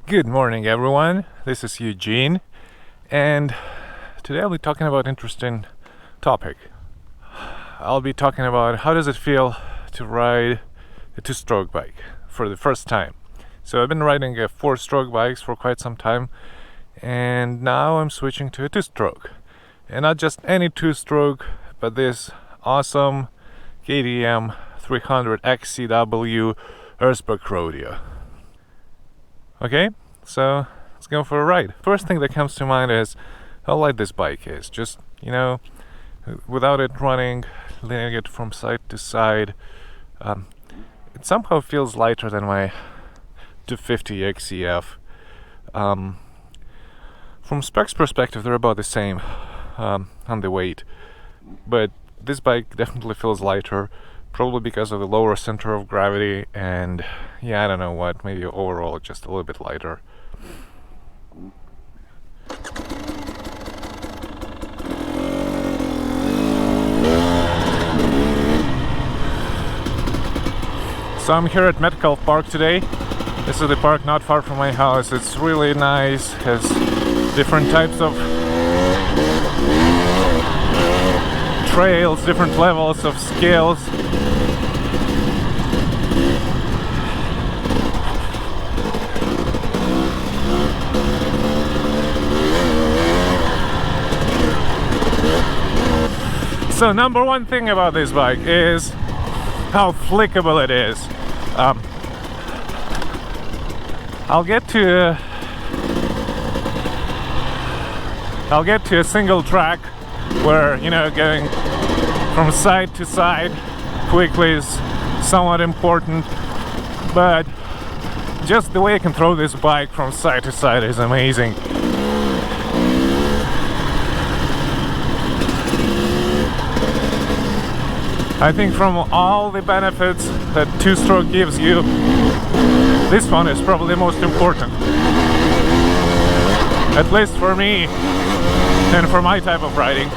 Good morning, everyone. This is Eugene, and today I'll be talking about an interesting topic. I'll be talking about how does it feel to ride a two-stroke bike for the first time. So I've been riding a four-stroke bikes for quite some time, and now I'm switching to a two-stroke. And not just any two-stroke, but this awesome KTM 300 XCW Erzbergrodeo. Okay, so let's go for a ride. First thing that comes to mind is how light this bike is. Just, without it running, leaning it from side to side, it somehow feels lighter than my 250 XCF. From specs perspective, they're about the same on the weight, but this bike definitely feels lighter, probably because of the lower center of gravity, and I don't know what, maybe overall just a little bit lighter. So I'm here at Metcalf Park today. This is the park not far from my house. It's really nice, has different types of trails, different levels of scales. So number one thing about this bike is how flickable it is. I'll get to a single track where going from side to side quickly is somewhat important, but just the way I can throw this bike from side to side is amazing. I think from all the benefits that two-stroke gives you, this one is probably the most important. At least for me and for my type of riding.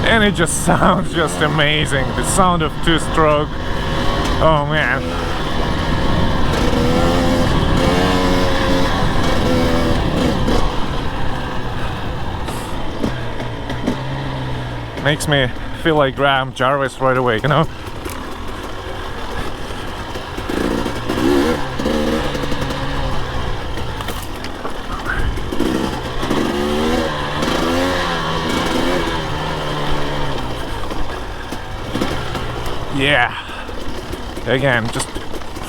And it just sounds just amazing. The sound of two-stroke. Oh man. Makes me feel like Graham Jarvis right away, Yeah. Again, just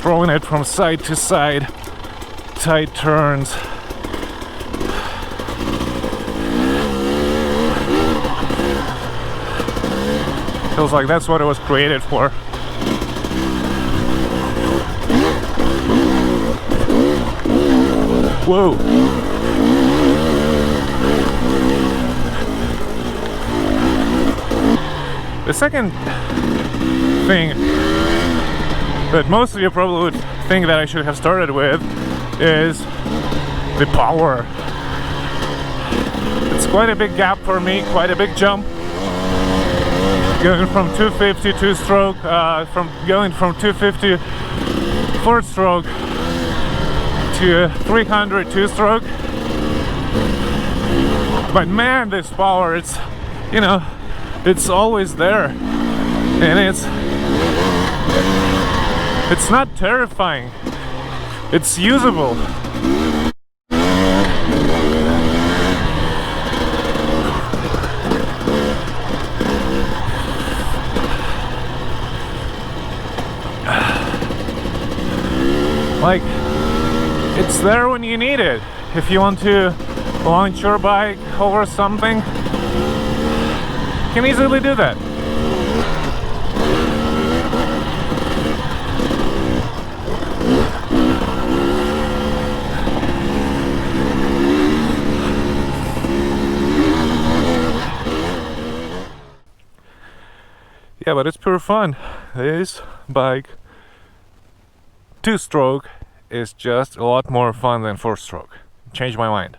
throwing it from side to side, tight turns. Feels like that's what it was created for. Whoa. The second thing that most of you probably would think that I should have started with is the power. It's quite a big gap for me, quite a big jump. Going from 250 two-stroke, going from 250 four-stroke to 300 two-stroke. But man, this power, it's always there, and it's not terrifying. It's usable. Like, it's there when you need it. If you want to launch your bike over something, you can easily do that. Yeah, but it's pure fun. This bike two-stroke is just a lot more fun than four-stroke. Changed my mind.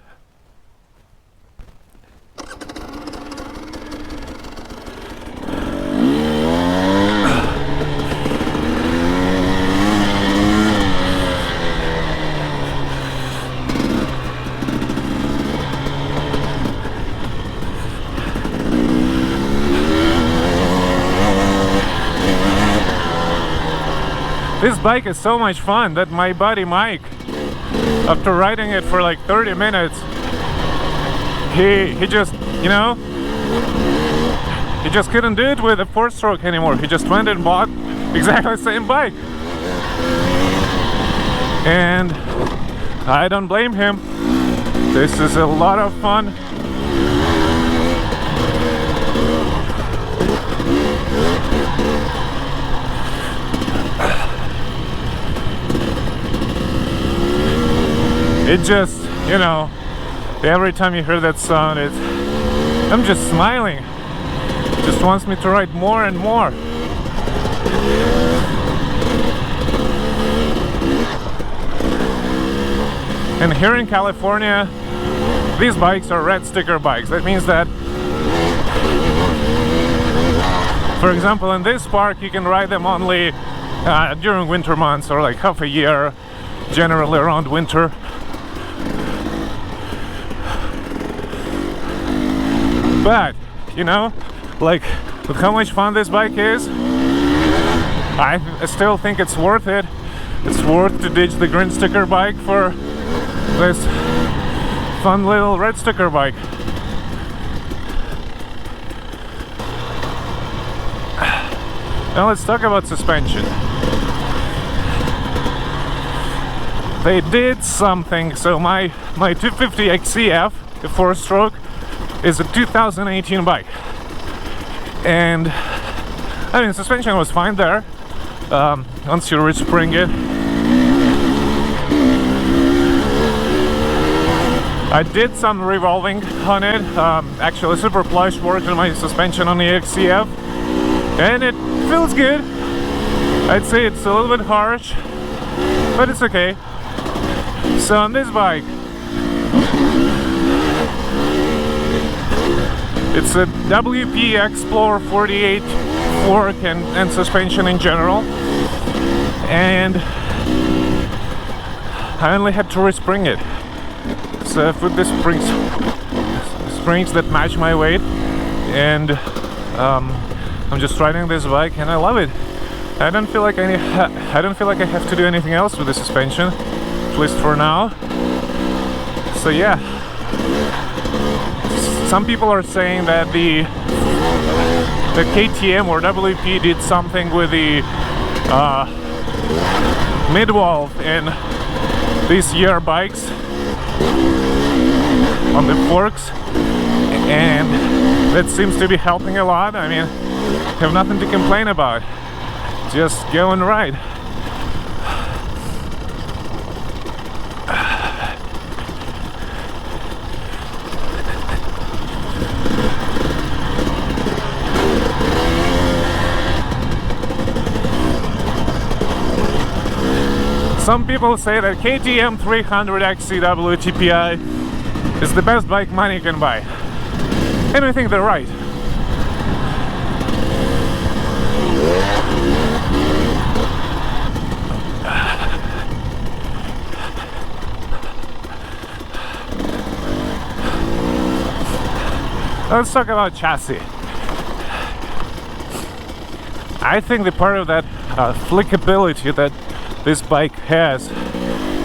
This bike is so much fun that my buddy Mike, after riding it for like 30 minutes, he just, you know, he just couldn't do it with a 4-stroke anymore. He just went and bought exactly the same bike. And I don't blame him. This is a lot of fun. It just, you know, every time you hear that sound, I'm just smiling. It just wants me to ride more and more. And here in California, these bikes are red sticker bikes. That means that, for example, in this park you can ride them only during winter months, or like half a year, generally around winter. But, you know, like, with how much fun this bike is, I still think it's worth it. It's worth to ditch the green sticker bike for this fun little red sticker bike. Now let's talk about suspension. They did something. So my 250 XCF, the 4-stroke, is a 2018 bike, and I mean, suspension was fine there once you respring it. I did some revolving on it. Actually, Super Plush worked on my suspension on the XCF, and it feels good. I'd say it's a little bit harsh, but it's okay. So on this bike, it's a WP Explorer 48 fork and suspension in general, and I only had to respring it. So I put the springs that match my weight, and I'm just riding this bike and I love it. I don't feel like I have to do anything else with the suspension, at least for now. So yeah. Some people are saying that the KTM or WP did something with the mid-valve in these year bikes on the forks, and that seems to be helping a lot. I mean, have nothing to complain about. Just go and ride. Some people say that KTM 300 XCW TPI is the best bike money can buy, and I think they're right. Let's talk about chassis. I think the part of that flickability that this bike has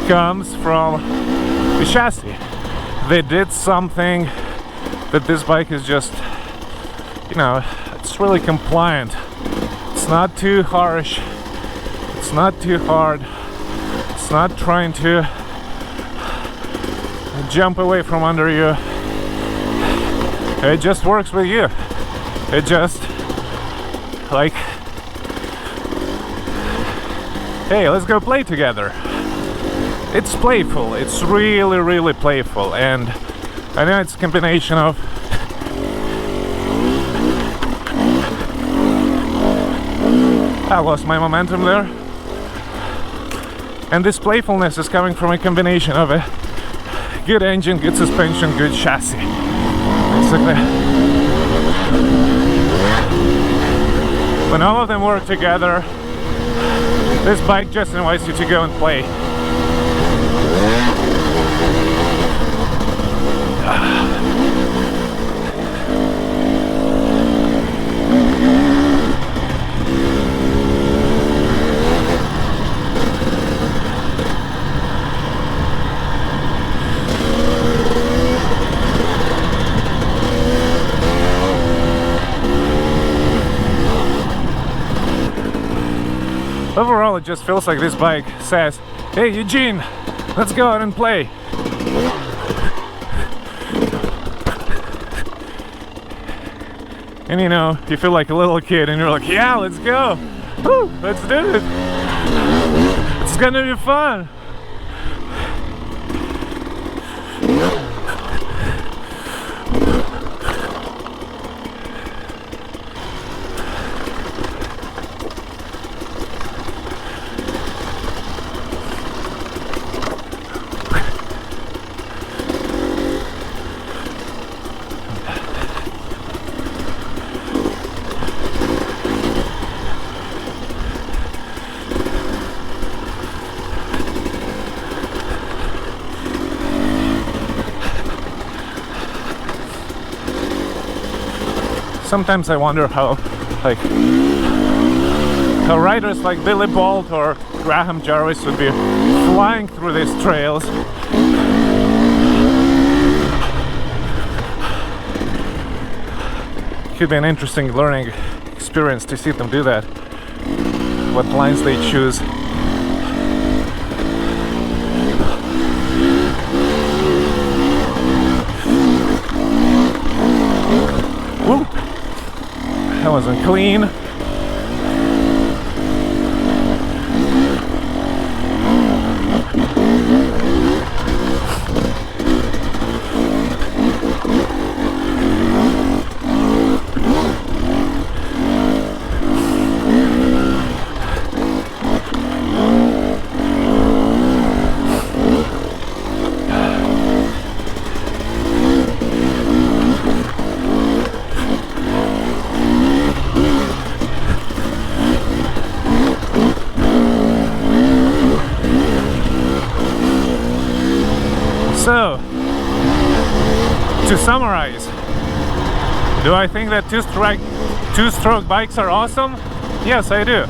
comes from the chassis. They did something that this bike is just, you know, it's really compliant. It's not too harsh, it's not too hard, it's not trying to jump away from under you. It just works with you. It just, like, hey, let's go play together. It's playful. It's really, really playful, and I know it's a combination of I lost my momentum there, and this playfulness is coming from a combination of a good engine, good suspension, good chassis. Basically, when all of them work together, this bike just invites you to go and play. Overall, it just feels like this bike says, "Hey Eugene, let's go out and play." And you know, you feel like a little kid and you're like, "Yeah, let's go. Woo, let's do it. It's gonna be fun." Sometimes I wonder how riders like Billy Bolt or Graham Jarvis would be flying through these trails. Could be an interesting learning experience to see them do that. What lines they choose. Woo! That wasn't clean. So, to summarize, do I think that two-stroke bikes are awesome? Yes, I do.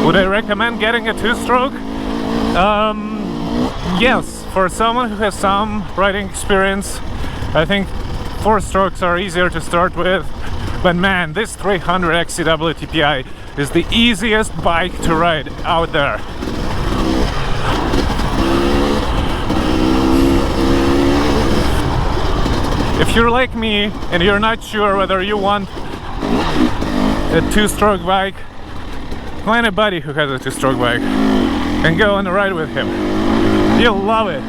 Would I recommend getting a two-stroke? Yes, for someone who has some riding experience, I think 4-strokes are easier to start with. But man, this 300 XCW TPI is the easiest bike to ride out there. If you're like me and you're not sure whether you want a two-stroke bike, find a buddy who has a two-stroke bike and go on a ride with him. You'll love it.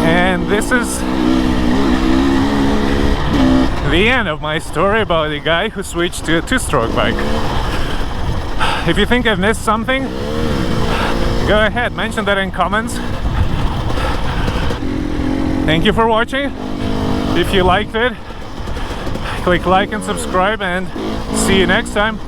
And this is the end of my story about the guy who switched to a two-stroke bike. If you think I've missed something, go ahead, mention that in comments. Thank you for watching. If you liked it, click like and subscribe, and see you next time.